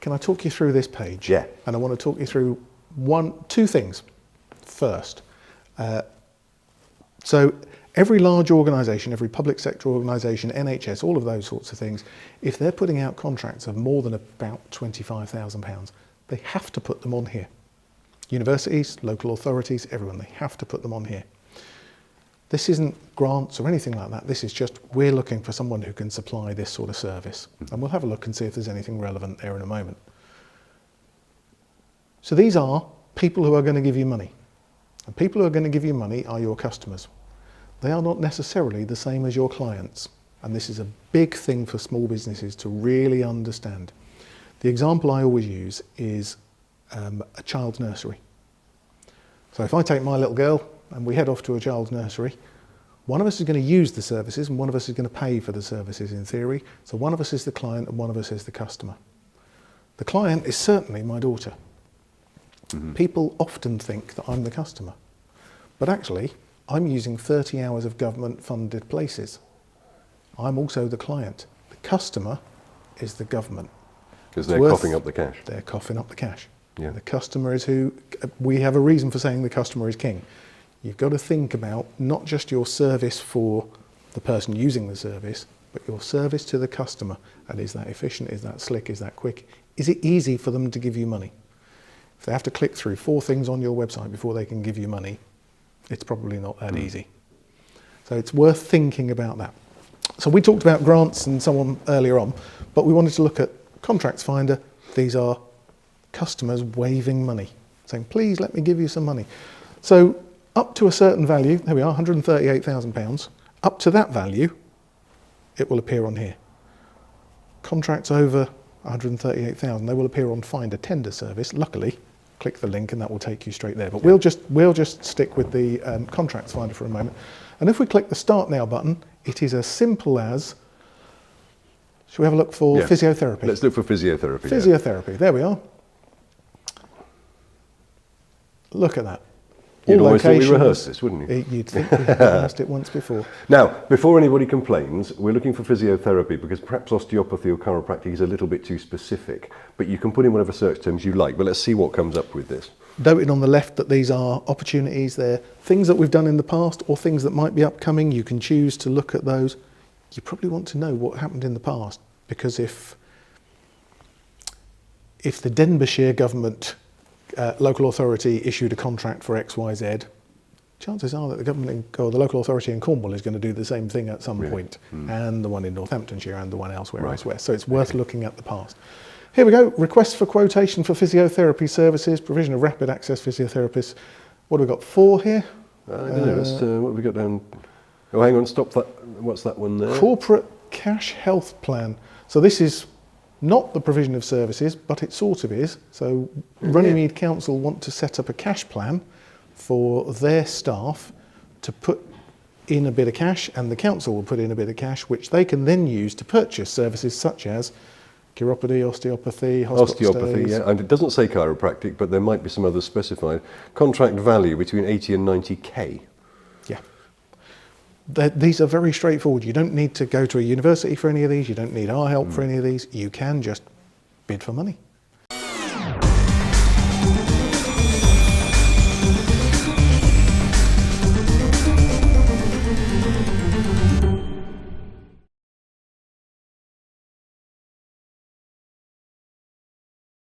Can I talk you through this page? Yeah. And I want to talk you through two things first. So every large organisation, every public sector organisation, NHS, all of those sorts of things, if they're putting out contracts of more than about £25,000, they have to put them on here. Universities, local authorities, everyone, they have to put them on here. This isn't grants or anything like that. This is just, we're looking for someone who can supply this sort of service. And we'll have a look and see if there's anything relevant there in a moment. So these are people who are going to give you money. And people who are going to give you money are your customers. They are not necessarily the same as your clients. And this is a big thing for small businesses to really understand. The example I always use is a child's nursery. So if I take my little girl and we head off to a child's nursery, one of us is going to use the services and one of us is going to pay for the services in theory. So one of us is the client and one of us is the customer. The client is certainly my daughter. Mm-hmm. People often think that I'm the customer, but actually I'm using 30 hours of government funded places. I'm also the client. The customer is the government. Because they're coughing up the cash. They're coughing up the cash. Yeah. The customer is who, we have a reason for saying the customer is king. You've got to think about not just your service for the person using the service, but your service to the customer. And is that efficient? Is that slick? Is that quick? Is it easy for them to give you money? If they have to click through 4 things on your website before they can give you money, it's probably not that easy. So it's worth thinking about that. So we talked about grants and so on earlier on, but we wanted to look at Contracts Finder. These are customers waiving money, saying, please let me give you some money. So up to a certain value, there we are, £138,000, up to that value, it will appear on here. Contracts over 138,000, they will appear on Find a Tender service. Luckily, click the link and that will take you straight there. But we'll just stick with the Contracts Finder for a moment. And if we click the Start Now button, it is as simple as, shall we have a look for physiotherapy? Let's look for physiotherapy. Physiotherapy, there we are. Look at that. You'd almost think we rehearsed this, wouldn't you? You'd think we had rehearsed it once before. Now, before anybody complains, we're looking for physiotherapy because perhaps osteopathy or chiropractic is a little bit too specific, but you can put in whatever search terms you like. But let's see what comes up with this. Noting on the left that these are opportunities. They're things that we've done in the past or things that might be upcoming. You can choose to look at those. You probably want to know what happened in the past, because if the Denbighshire government local authority issued a contract for XYZ, chances are that the government or the local authority in Cornwall is going to do the same thing at some point, and the one in Northamptonshire and the one elsewhere. So it's worth looking at the past. Here we go. Request for quotation for physiotherapy services, provision of rapid access physiotherapists. What have we got? 4 here? I don't know. What have we got down? Oh, hang on. Stop that. What's that one there? Corporate cash health plan. So this is not the provision of services, but it sort of is. So Runnymede Council want to set up a cash plan for their staff to put in a bit of cash, and the council will put in a bit of cash, which they can then use to purchase services such as chiropody, osteopathy, hospital osteopathy, stays. yeah. And it doesn't say chiropractic, but there might be some others specified. Contract value between 80 and 90k. Yeah. These are very straightforward. You don't need to go to a university for any of these. You don't need our help for any of these. You can just bid for money.